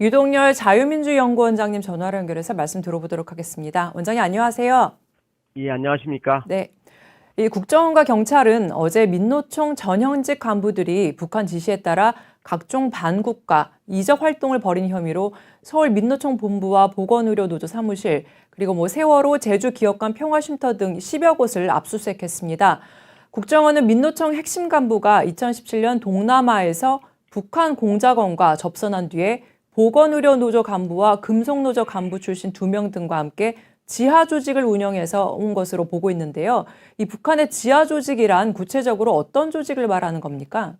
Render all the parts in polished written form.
유동열 자유민주연구원장님 전화로 연결해서 말씀 들어보도록 하겠습니다. 원장님 안녕하세요. 예, 안녕하십니까? 네. 이 국정원과 경찰은 어제 민노총 전현직 간부들이 북한 지시에 따라 각종 반국가, 이적 활동을 벌인 혐의로 서울 민노총 본부와 보건의료노조 사무실, 그리고 세월호 제주기업관 평화쉼터 등 10여 곳을 압수수색했습니다. 국정원은 민노총 핵심 간부가 2017년 동남아에서 북한 공작원과 접선한 뒤에 보건의료노조 간부와 금속노조 간부 출신 2명 등과 함께 지하 조직을 운영해서 온 것으로 보고 있는데요. 이 북한의 지하 조직이란 구체적으로 어떤 조직을 말하는 겁니까?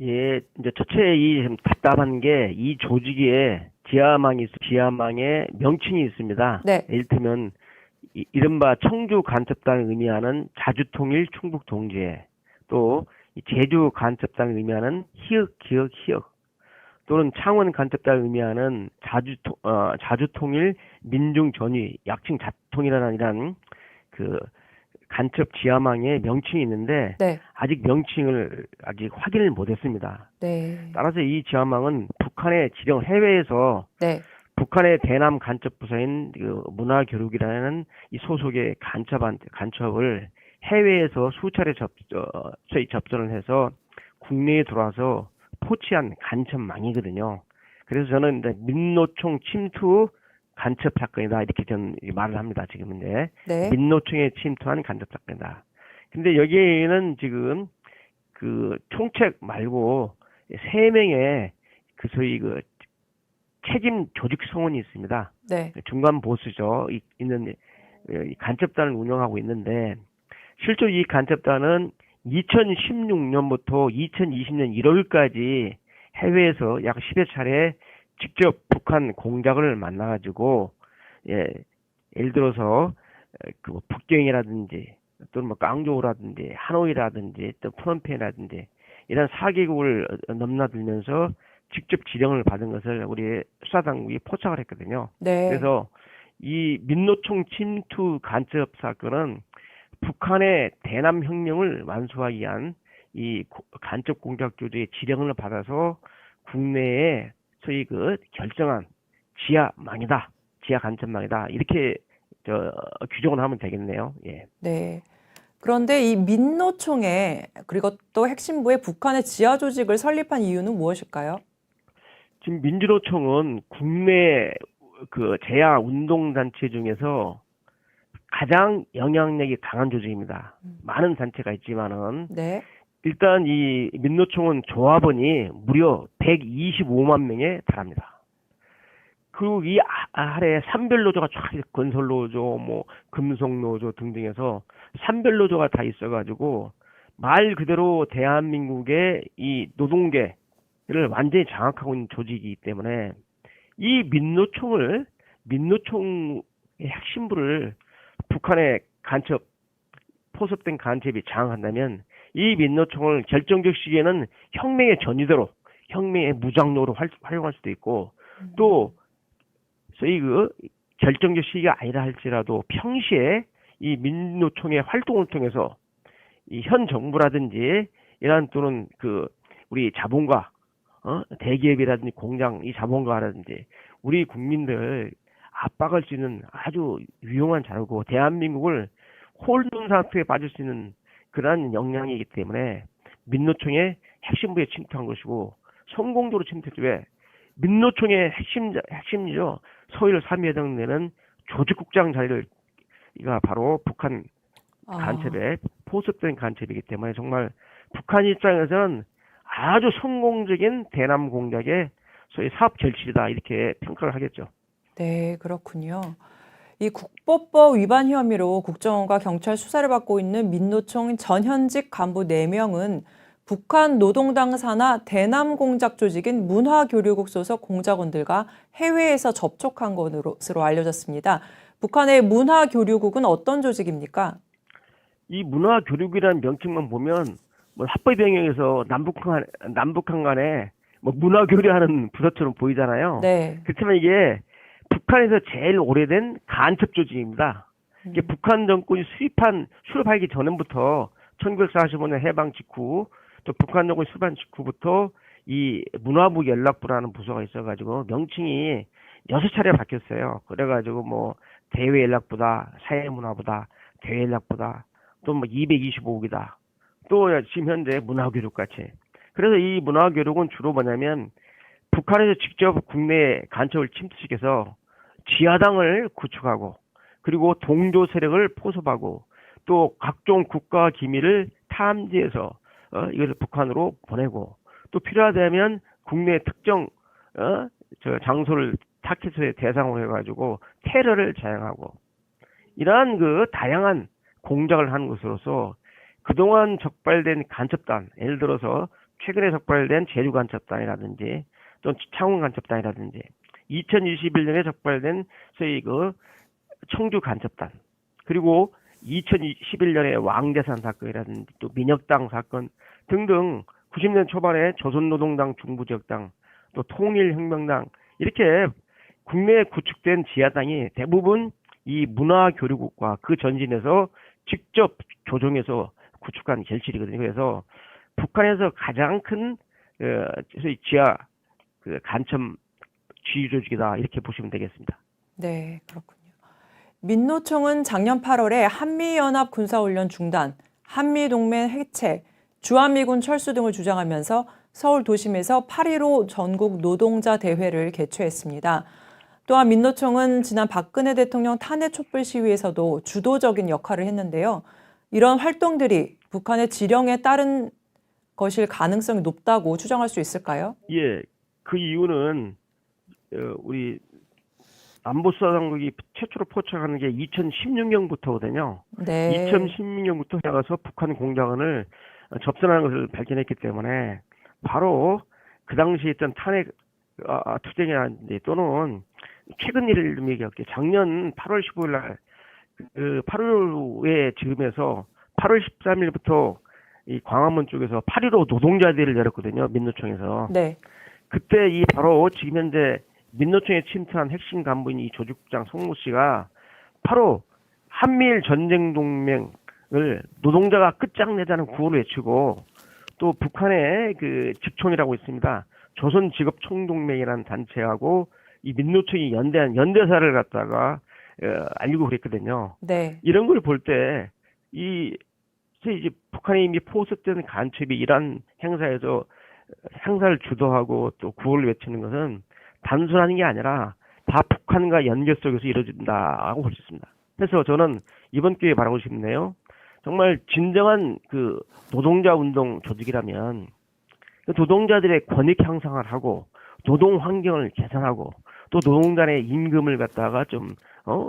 예, 이제 첫째 좀 답답한 게 이 조직에 지하망의 명칭이 있습니다. 네. 이를테면 이른바 청주 간첩단을 의미하는 자주통일 충북동지회, 또 제주 간첩단을 의미하는 희흑, 기역, 희역, 또는 창원 간첩단을 의미하는 자주통일 민중전위, 약칭 자통이라는 그 간첩 지하망의 명칭이 있는데 네. 아직 명칭을 확인을 못했습니다. 네. 따라서 이 지하망은 북한의 지령 해외에서 네. 북한의 대남 간첩 부서인 그 문화교육이라는 이 소속의 간첩을 해외에서 수차례 접전을 해서 국내에 들어와서 포치한 간첩망이거든요. 그래서 저는 이제 민노총 침투 간첩 사건이다 이렇게 저는 말을 합니다. 지금인데 네. 민노총에 침투한 간첩 사건이다. 근데 여기에는 지금 그 총책 말고 3명의 그 소위 그 책임 조직 성원이 있습니다. 네. 중간 보스죠. 있는 간첩단을 운영하고 있는데 실제로 이 간첩단은 2016년부터 2020년 1월까지 해외에서 약 10여 차례 직접 북한 공작을 만나가지고, 예를 들어서, 그 북경이라든지, 또는 깡조우라든지, 하노이라든지, 또 프놈펜이라든지, 이런 4개국을 넘나들면서 직접 지령을 받은 것을 우리 수사당국이 포착을 했거든요. 네. 그래서 이 민노총 침투 간첩 사건은 북한의 대남혁명을 완수하기 위한 이 간첩 공작 조직의 지령을 받아서 국내에 소위 그 결정한 지하망이다, 지하 간첩망이다 이렇게 규정을 하면 되겠네요. 예. 네. 그런데 이 민노총에 그리고 또 핵심부에 북한의 지하 조직을 설립한 이유는 무엇일까요? 지금 민주노총은 국내 그 재야 운동단체 중에서 가장 영향력이 강한 조직입니다. 많은 단체가 있지만은 네. 일단 이 민노총은 조합원이 무려 125만 명에 달합니다. 그리고 이 아래에 산별노조가 쫙 건설노조, 금속노조 등등해서 산별노조가 다 있어가지고 말 그대로 대한민국의 이 노동계를 완전히 장악하고 있는 조직이기 때문에 이 민노총의 핵심부를 북한의 포섭된 간첩이 장악한다면 이 민노총을 결정적 시기에는 혁명의 전위대로, 혁명의 무장로로 활용할 수도 있고, 또 소위 그 결정적 시기가 아니라 할지라도 평시에 이 민노총의 활동을 통해서 이 현 정부라든지 이런 또는 그 우리 자본가, 대기업이라든지 공장 이 자본가라든지 우리 국민들 압박할 수 있는 아주 유용한 자료고 대한민국을 홀눈 상태에 빠질 수 있는 그러한 역량이기 때문에 민노총의 핵심부에 침투한 것이고 성공적으로 침투했죠. 왜? 민노총의 핵심이죠. 서일 3위 해당되는 조직국장 자리가 바로 북한 간첩에 포섭된 간첩이기 때문에 정말 북한 입장에서는 아주 성공적인 대남 공작의 소위 사업 결실이다 이렇게 평가를 하겠죠. 네, 그렇군요. 이 국보법 위반 혐의로 국정원과 경찰 수사를 받고 있는 민노총 전현직 간부 4명은 북한 노동당 산하 대남 공작 조직인 문화교류국 소속 공작원들과 해외에서 접촉한 것으로 알려졌습니다. 북한의 문화교류국은 어떤 조직입니까? 이 문화교류국이라는 명칭만 보면 합법의 영역에서 남북한 간에 문화교류하는 부서처럼 보이잖아요. 네. 그렇지만 이게 북한에서 제일 오래된 간첩 조직입니다. 이게 북한 정권이 수립하기 전부터 1945년 해방 직후 또 북한 정권이 수립한 직후부터 이 문화부 연락부라는 부서가 있어가지고 명칭이 6차례 바뀌었어요. 그래가지고 뭐 대외연락부다, 사회문화부다, 대외연락부다, 또 뭐 225기다, 또 지금 현재 문화교육같이. 그래서 이 문화교육은 주로 뭐냐면 북한에서 직접 국내 간첩을 침투시켜서 지하당을 구축하고, 그리고 동조 세력을 포섭하고, 또 각종 국가 기밀을 탐지해서 이것을 북한으로 보내고, 또 필요하다면 국내 특정 장소를 타깃의 대상으로 해가지고 테러를 자행하고, 이러한 그 다양한 공작을 하는 것으로서 그동안 적발된 간첩단, 예를 들어서 최근에 적발된 제주 간첩단이라든지 또 창원 간첩단이라든지 2021년에 적발된 소위 그 청주 간첩단, 그리고 2011년에 왕대산 사건이라든지 또 민혁당 사건 등등, 90년 초반에 조선노동당 중부지역당, 또 통일혁명당, 이렇게 국내에 구축된 지하당이 대부분 이 문화교류국과 그 전신에서 직접 조종해서 구축한 결실이거든요. 그래서 북한에서 가장 큰 소위 지하 간첩 지휘 조직이다, 이렇게 보시면 되겠습니다. 네, 그렇군요. 민노총은 작년 8월에 한미연합 군사훈련 중단, 한미동맹 해체, 주한미군 철수 등을 주장하면서 서울 도심에서 8.15 전국 노동자 대회를 개최했습니다. 또한 민노총은 지난 박근혜 대통령 탄핵 촛불 시위에서도 주도적인 역할을 했는데요. 이런 활동들이 북한의 지령에 따른 것일 가능성이 높다고 추정할 수 있을까요? 예, 그 이유는 우리 안보수사 당국이 최초로 포착하는 게 2016년부터거든요. 네. 2016년부터 나가서 북한 공작원을 접선하는 것을 발견했기 때문에 바로 그 당시에 있던 탄핵 투쟁이라든지 또는 최근 일을 좀 얘기할게요. 작년 8월 15일 날 그 8월에 즈음에서 8월 13일부터 이 광화문 쪽에서 8.15 노동자대회를 열었거든요. 민노총에서. 네. 그때 이 바로 지금 현재 민노총에 침투한 핵심 간부인 이 조직국장 송모 씨가 바로 한미일 전쟁 동맹을 노동자가 끝장내자는 구호를 외치고, 또 북한의 그 직촌이라고 있습니다. 조선직업총동맹이라는 단체하고 이 민노총이 연대한 연대사를 갖다가 알리고 그랬거든요. 네. 이런 걸 볼 때 이제 북한에 이미 포섭된 간첩이 이러한 행사에서 행사를 주도하고 또 구호를 외치는 것은 단순한 게 아니라 다 북한과 연계 속에서 이루어진다고 볼 수 있습니다. 그래서 저는 이번 기회에 말하고 싶네요. 정말 진정한 그 노동자 운동 조직이라면 그 노동자들의 권익 향상을 하고 노동 환경을 개선하고 또 노동자의 임금을 갖다가 좀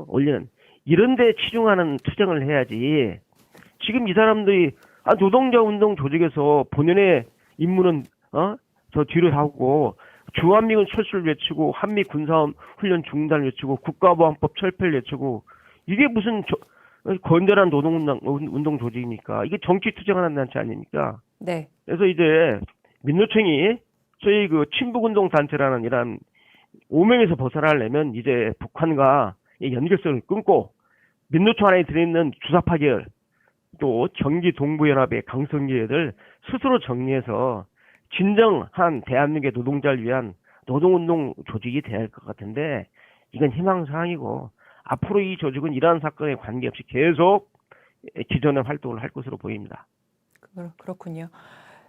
올리는, 이런 데 치중하는 투쟁을 해야지. 지금 이 사람들이 노동자 운동 조직에서 본연의 임무는 저 뒤로 하고 주한미군 철수를 외치고 한미 군사훈련 중단을 외치고 국가보안법 철폐를 외치고, 이게 무슨 건전한 노동운동 조직입니까? 이게 정치 투쟁하는 단체 아닙니까? 네. 그래서 이제 민노총이 저희 그 친북운동 단체라는 이런 오명에서 벗어나려면 이제 북한과 연결성을 끊고 민노총 안에 들어있는 주사파 계열, 또 경기 동부연합의 강성계열을 스스로 정리해서 진정한 대한민국의 노동자를 위한 노동운동 조직이 돼야 할 것 같은데, 이건 희망사항이고 앞으로 이 조직은 이러한 사건에 관계없이 계속 기존의 활동을 할 것으로 보입니다. 그렇군요.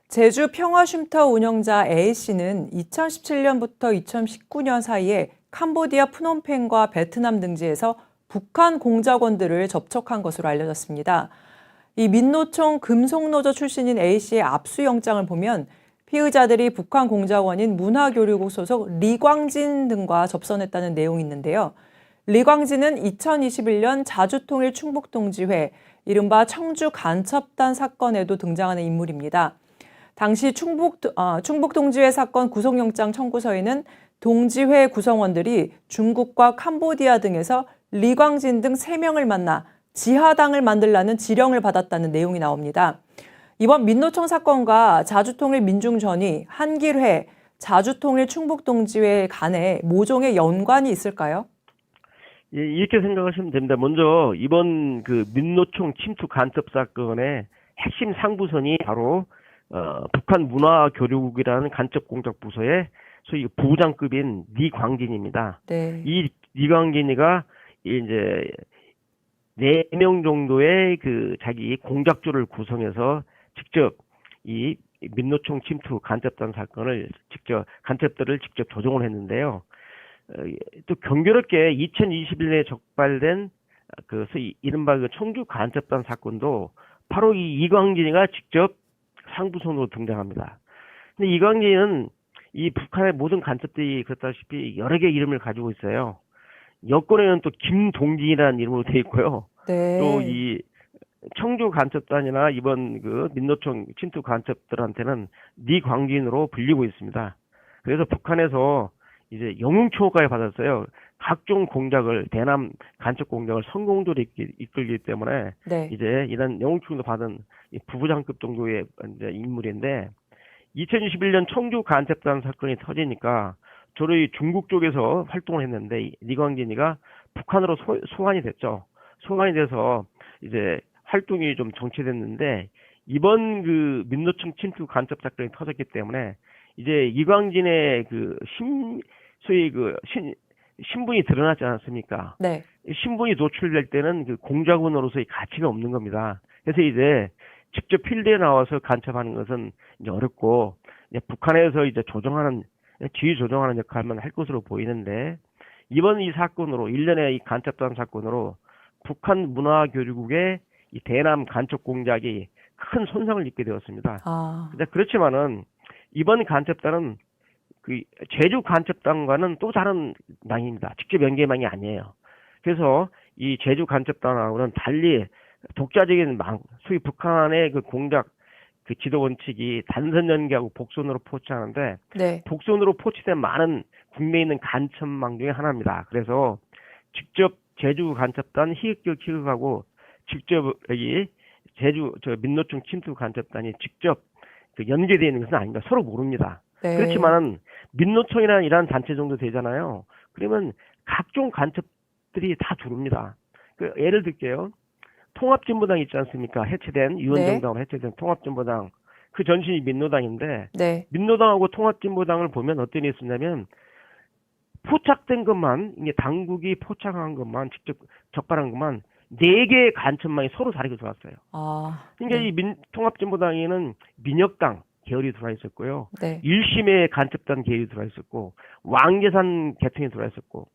제주 평화쉼터 운영자 A씨는 2017년부터 2019년 사이에 캄보디아 프놈펜과 베트남 등지에서 북한 공작원들을 접촉한 것으로 알려졌습니다. 이 민노총 금속노조 출신인 A씨의 압수영장을 보면 피의자들이 북한 공작원인 문화교류국 소속 리광진 등과 접선했다는 내용이 있는데요. 리광진은 2021년 자주통일 충북동지회, 이른바 청주 간첩단 사건에도 등장하는 인물입니다. 당시 충북동지회 사건 구속영장 청구서에는 동지회 구성원들이 중국과 캄보디아 등에서 리광진 등 3명을 만나 지하당을 만들라는 지령을 받았다는 내용이 나옵니다. 이번 민노총 사건과 자주통일 민중전이, 한길회, 자주통일 충북동지회 간에 모종의 연관이 있을까요? 예, 이렇게 생각하시면 됩니다. 먼저 이번 그 민노총 침투 간첩 사건의 핵심 상부선이 바로 북한 문화교류국이라는 간첩 공작 부서의 소위 부부장급인 니광진입니다. 네. 이 니광진이가 이제 4명 정도의 그 자기 공작조를 구성해서 직접 이 민노총 침투 간첩단 사건을 간첩들을 직접 조종을 했는데요. 또 경교롭게 2021년에 적발된 그 소위 이른바 그 청주 간첩단 사건도 바로 이 이광진이가 직접 상부선으로 등장합니다. 근데 이광진은 이 북한의 모든 간첩들이 그렇다시피 여러 개의 이름을 가지고 있어요. 여권에는 또 김동진이라는 이름으로 되어 있고요. 네. 또 이 청주 간첩단이나 이번 그 민노총 침투 간첩들한테는 니광진으로 불리고 있습니다. 그래서 북한에서 이제 영웅초까지 받았어요. 각종 공작을 대남 간첩 공작을 성공적으로 이끌기 때문에 네. 이제 이런 영웅초도 받은 이 부부장급 정도의 이제 인물인데 2021년 청주 간첩단 사건이 터지니까 저희 중국 쪽에서 활동을 했는데 니광진이가 북한으로 소환이 됐죠. 소환이 돼서 이제 활동이 좀 정체됐는데 이번 그 민노총 침투 간첩 사건이 터졌기 때문에 이제 이광진의 그 소위 그 신분이 드러나지 않았습니까? 네. 신분이 노출될 때는 그 공작원으로서의 가치가 없는 겁니다. 그래서 이제 직접 필드에 나와서 간첩하는 것은 이제 어렵고 이제 북한에서 이제 지휘 조정하는 역할만 할 것으로 보이는데 이번 이 사건으로 1년의 이 간첩단 사건으로 북한 문화교류국의 이 대남 간첩 공작이 큰 손상을 입게 되었습니다. 그렇지만은 이번 간첩단은 그 제주 간첩단과는 또 다른 망입니다. 직접 연계망이 아니에요. 그래서 이 제주 간첩단하고는 달리 독자적인 망, 소위 북한의 그 공작 그 지도 원칙이 단선 연계하고 복선으로 포착하는데 네. 복선으로 포취된 많은 국내에 있는 간첩망 중에 하나입니다. 그래서 직접 제주 간첩단 희극하고 직접 여기 민노총 침투 간첩단이 직접 그 연계되어 있는 것은 아닙니다. 서로 모릅니다. 네. 그렇지만 민노총이라는 이러한 단체 정도 되잖아요. 그러면 각종 간첩들이 다 들어옵니다. 그 예를 들게요. 통합진보당 있지 않습니까? 해체된 유언정당으로 해체된 통합진보당 그 전신이 민노당인데 네. 민노당하고 통합진보당을 보면 어떤 일이 있었냐면 포착된 것만 이게 당국이 포착한 것만 직접 적발한 것만 4개의 간첩망이 서로 다르게 들어왔어요. 그러니까 네. 이 통합진보당에는 민혁당 계열이 들어와 있었고요. 네. 1심의 간첩단 계열이 들어와 있었고 왕재산 계통이 들어와 있었고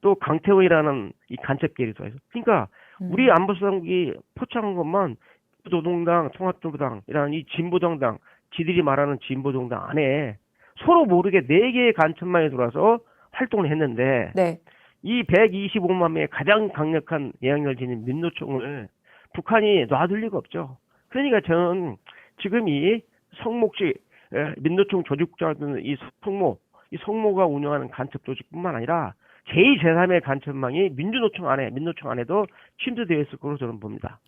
또 강태호이라는 이 간첩 계열이 들어와 있었어요. 그러니까 우리 안보수당국이 포착한 것만 노동당, 통합진보당이라는 이 진보정당, 지들이 말하는 진보정당 안에 서로 모르게 4개의 간첩망이 들어와서 활동을 했는데 네. 이 125만 명의 가장 강력한 영향력을 지닌 민노총을 북한이 놔둘 리가 없죠. 그러니까 저는 지금 이 성목시 민노총 조직국장이라는 이 성모가 운영하는 간첩 조직뿐만 아니라 제2, 제3의 간첩망이 민노총 안에도 침투되어 있을 것으로 저는 봅니다.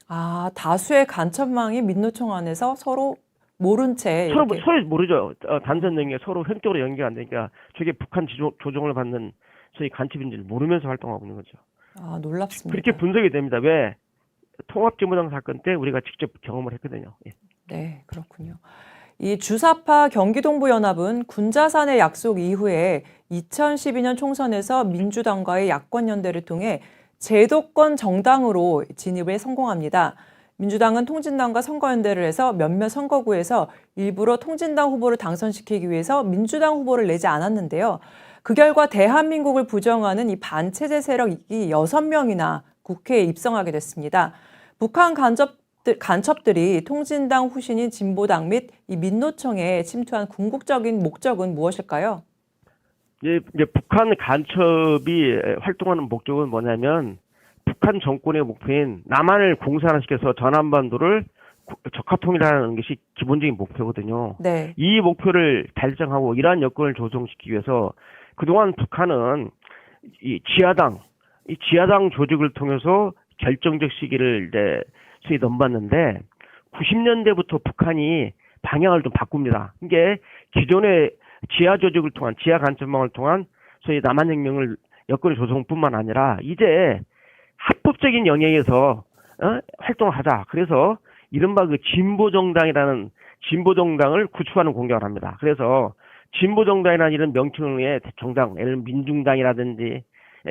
다수의 간첩망이 민노총 안에서 서로 모른 채 서로 모르죠. 단선 연계 서로 형적으로 연계가 안 되니까 저게 북한 조종을 받는 저희 간첩인지를 모르면서 활동하고 있는 거죠. 놀랍습니다. 그렇게 분석이 됩니다. 왜? 통합진보당 사건 때 우리가 직접 경험을 했거든요. 예. 네, 그렇군요. 이 주사파 경기동부연합은 군자산의 약속 이후에 2012년 총선에서 민주당과의 야권 연대를 통해 제도권 정당으로 진입에 성공합니다. 민주당은 통진당과 선거연대를 해서 몇몇 선거구에서 일부러 통진당 후보를 당선시키기 위해서 민주당 후보를 내지 않았는데요. 그 결과 대한민국을 부정하는 이 반체제 세력이 6명이나 국회에 입성하게 됐습니다. 북한 간첩들이 통진당 후신인 진보당 및 이 민노총에 침투한 궁극적인 목적은 무엇일까요? 이제 북한 간첩이 활동하는 목적은 뭐냐면 북한 정권의 목표인 남한을 공산화시켜서 전한반도를 적화통일하는 것이 기본적인 목표거든요. 네. 이 목표를 달성하고 이러한 여건을 조성시키기 위해서 그동안 북한은 이 지하당 조직을 통해서 결정적 시기를 이제 수위 넘봤는데 90년대부터 북한이 방향을 좀 바꿉니다. 이게 기존의 지하 조직을 통한 지하 간첩망을 통한 소위 남한혁명을 여건을 조성뿐만 아니라 이제 합법적인 영역에서 활동을 하자. 그래서 이른바 그 진보정당이라는 진보정당을 구축하는 공작을 합니다. 그래서 진보정당이라는 이런 명칭의 정당, 예를 들면 민중당이라든지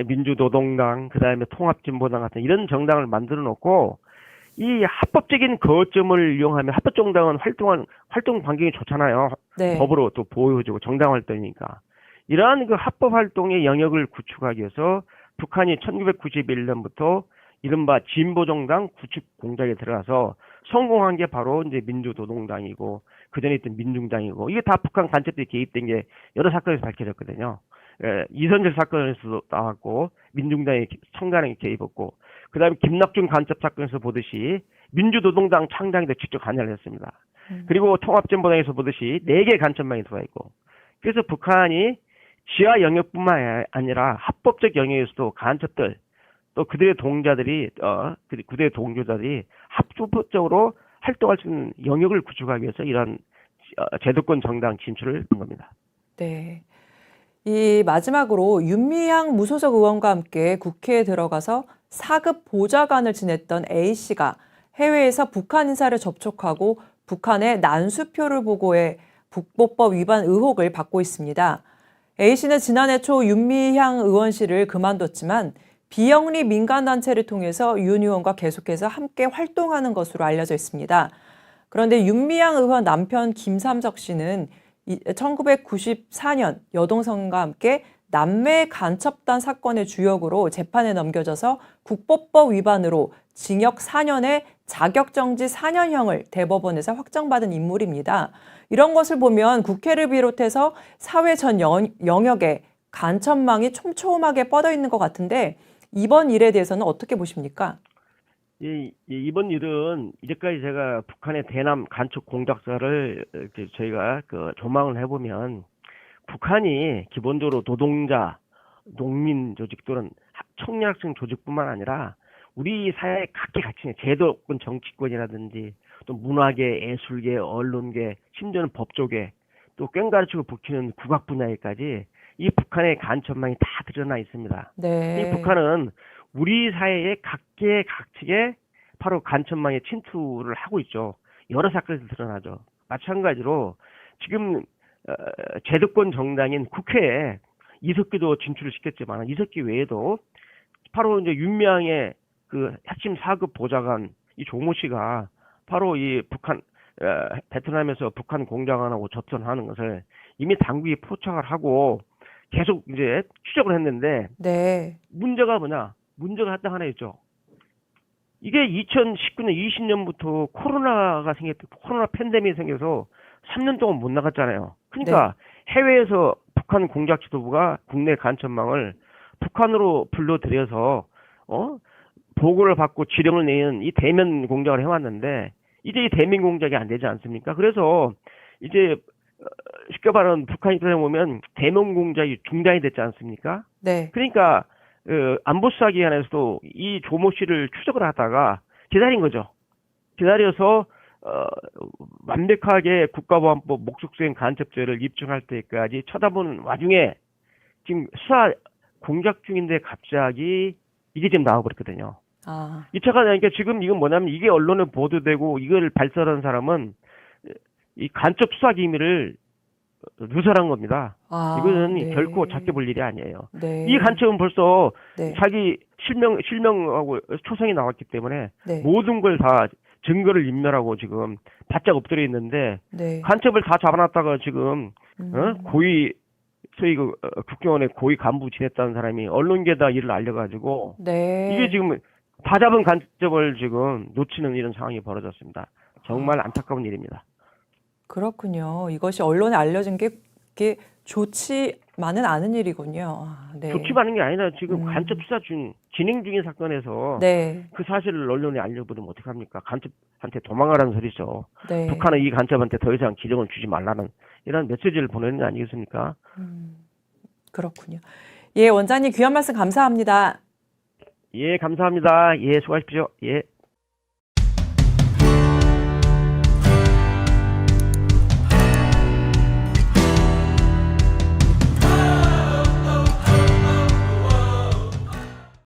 민주노동당, 그 다음에 통합진보당 같은 이런 정당을 만들어 놓고 이 합법적인 거점을 이용하면 합법정당은 활동 반경이 좋잖아요. 네. 법으로 또 보호해주고 정당 활동이니까. 이러한 그 합법 활동의 영역을 구축하기 위해서 북한이 1991년부터 이른바 진보정당 구축 공작에 들어가서 성공한 게 바로 이제 민주노동당이고 그전에 있던 민중당이고 이게 다 북한 간첩들이 개입된 게 여러 사건에서 밝혀졌거든요. 이선재 사건에서도 나왔고 민중당이 청간에 개입했고 그다음에 김낙준 간첩 사건에서 보듯이 민주노동당 창당에도 직접 관여를 했습니다. 그리고 통합진보당에서 보듯이 4개 간첩망이 들어와 있고 그래서 북한이 지하 영역뿐만 아니라 합법적 영역에서도 간첩들 또 그들의 동자들이 그들의 동조자들이 합법적으로 활동할 수 있는 영역을 구축하기 위해서 이런 제도권 정당 진출을 한 겁니다. 네. 이 마지막으로 윤미향 무소속 의원과 함께 국회에 들어가서 4급 보좌관을 지냈던 A씨가 해외에서 북한 인사를 접촉하고 북한의 난수표를 보고해 북보법 위반 의혹을 받고 있습니다. A씨는 지난해 초 윤미향 의원실을 그만뒀지만 비영리 민간단체를 통해서 윤 의원과 계속해서 함께 활동하는 것으로 알려져 있습니다. 그런데 윤미향 의원 남편 김삼석 씨는 1994년 여동생과 함께 남매 간첩단 사건의 주역으로 재판에 넘겨져서 국보법 위반으로 징역 4년에 자격정지 4년형을 대법원에서 확정받은 인물입니다. 이런 것을 보면 국회를 비롯해서 사회 전 영역에 간첩망이 촘촘하게 뻗어 있는 것 같은데 이번 일에 대해서는 어떻게 보십니까? 이번 일은 이제까지 제가 북한의 대남 간첩 공작사를 이렇게 저희가 조망을 해보면 북한이 기본적으로 노동자, 농민 조직 또는 청년학생 조직뿐만 아니라 우리 사회의 각계 가치는 제도권 정치권이라든지 또 문화계, 예술계, 언론계, 심지어는 법조계 또 꽹가르치고 북치는 국악 분야에까지 이 북한의 간첩망이 다 드러나 있습니다. 네. 이 북한은 우리 사회의 각계 각측에 바로 간첩망의 침투를 하고 있죠. 여러 사건에서 드러나죠. 마찬가지로 지금 제도권 정당인 국회에 이석기도 진출을 시켰지만 이석기 외에도 바로 이제 윤미향의 그 핵심 4급 보좌관 이 조모 씨가 바로 이 북한 베트남에서 북한 공작원하고 접선하는 것을 이미 당국이 포착을 하고 계속 이제 추적을 했는데 네. 문제가 뭐냐? 문제가 딱 하나 있죠. 이게 2019년, 20년부터 코로나 팬데믹이 생겨서 3년 동안 못 나갔잖아요. 그러니까 해외에서 북한 공작 지도부가 국내 간첩망을 북한으로 불러들여서 보고를 받고 지령을 내는 이 대면 공작을 해왔는데 이제 이 대면 공작이 안 되지 않습니까? 그래서 이제 쉽게 말하면 북한 입장에 보면 대면 공작이 중단이 됐지 않습니까? 네. 그러니까 안보수사기관에서도 이 조모 씨를 추적을 하다가 기다린 거죠. 기다려서 완벽하게 국가보안법 목적수행 간첩죄를 입증할 때까지 쳐다보는 와중에 지금 수사 공작 중인데 갑자기 이게 지금 나와버렸거든요. 아. 이 차가 나니까 지금 이건 뭐냐면 이게 언론에 보도되고 이걸 발설한 사람은 이 간첩 수사 기밀을 누설한 겁니다. 이거는 네. 결코 작게 볼 일이 아니에요. 네. 이 간첩은 벌써 네. 자기 실명하고 초성이 나왔기 때문에 네. 모든 걸 다 증거를 인멸하고 지금 바짝 엎드려 있는데 네. 간첩을 다 잡아놨다가 지금 고위 소위 국정원의 고위 간부 지냈다는 사람이 언론계에다 일을 알려가지고 네. 이게 지금 다 잡은 간첩을 지금 놓치는 이런 상황이 벌어졌습니다. 정말 안타까운 일입니다. 그렇군요. 이것이 언론에 알려진 게 그게 좋지만은 않은 일이군요. 네. 좋지만은 게 아니라 지금 간첩 수사 진행 중인 사건에서 네. 그 사실을 언론에 알려버리면 어떡합니까? 간첩한테 도망가라는 소리죠. 네. 북한은 이 간첩한테 더 이상 지령을 주지 말라는 이런 메시지를 보내는 게 아니겠습니까? 그렇군요. 예, 원장님 귀한 말씀 감사합니다. 예, 감사합니다. 예, 수고하십시오. 예.